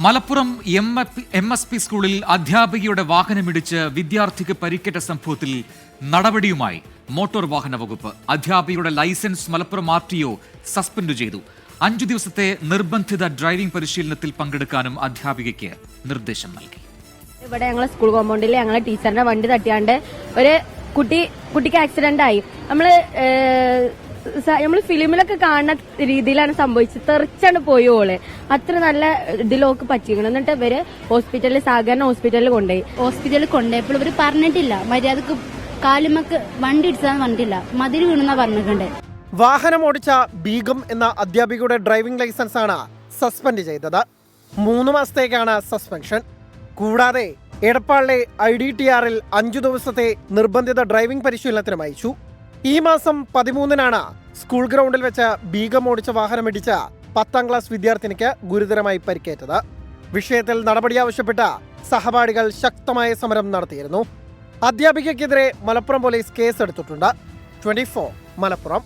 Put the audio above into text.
മലപ്പുറം എം.എസ്.പി സ്കൂളിൽ അധ്യാപികയുടെ വാഹനമിടിച്ച് വിദ്യാർത്ഥിക്ക് പരിക്കേറ്റ സംഭവത്തിൽ നടപടിയുമായി മോട്ടോർ വാഹന വകുപ്പ്. അധ്യാപികയുടെ ലൈസൻസ് മലപ്പുറം RTO സസ്പെൻഡ് ചെയ്തു. 5 ദിവസത്തെ നിർബന്ധിത ഡ്രൈവിംഗ് പരിശീലനത്തിൽ പങ്കെടുക്കാനും അധ്യാപികയ്ക്ക് നിർദ്ദേശം നൽകി. ഇവിടെ ഞങ്ങളെ സ്കൂൾ കോമ്പൗണ്ടിൽ ഞങ്ങളെ ടീച്ചറിന്റെ വണ്ടി തട്ടിയാണ്ട് ഒരു കുട്ടിക്ക് ആക്സിഡന്റ് ആയി. നമ്മൾ ഫിലിമിലൊക്കെ കാണുന്ന രീതിയിലാണ് സംഭവിച്ചത്. തെറിച്ചാണ് പോയി ഓള്. അത്ര നല്ല ഇതിലൊക്കെ പറ്റിക്കണം. എന്നിട്ട് ഇവര് സഹകരണ ഹോസ്പിറ്റലിൽ കൊണ്ടുപോയപ്പോൾ ഇവര് പറഞ്ഞിട്ടില്ല മര്യാദക്ക് കാലുമക്ക് വണ്ടി ഇടിച്ചതാന്ന് പറഞ്ഞിട്ടില്ല, മതിൽ വീണെന്നാ പറഞ്ഞിട്ടുണ്ട്. വാഹനം ഓടിച്ച ബീഗം എന്ന അധ്യാപികയുടെ ഡ്രൈവിംഗ് ലൈസൻസ് ആണ് സസ്പെൻഡ് ചെയ്തത്. 3 മാസത്തേക്കാണ് സസ്പെൻഷൻ. കൂടാതെ എടപ്പാളിലെ IDTRൽ 5 ദിവസത്തെ നിർബന്ധിത ഡ്രൈവിംഗ് പരിശീലനത്തിനും അയച്ചു. ഈ മാസം 13-നാണ് സ്കൂൾ ഗ്രൗണ്ടിൽ വെച്ച് ബീഗം ഓടിച്ച വാഹനമിടിച്ച് 10ാം ക്ലാസ് വിദ്യാർത്ഥിനിക്ക് ഗുരുതരമായി പരിക്കേറ്റത്. വിഷയത്തിൽ നടപടി ആവശ്യപ്പെട്ട സഹപാഠികൾ ശക്തമായ സമരം നടത്തിയിരുന്നു. അധ്യാപികയ്ക്കെതിരെ മലപ്പുറം പോലീസ് കേസെടുത്തിട്ടുണ്ട്. 24 മലപ്പുറം.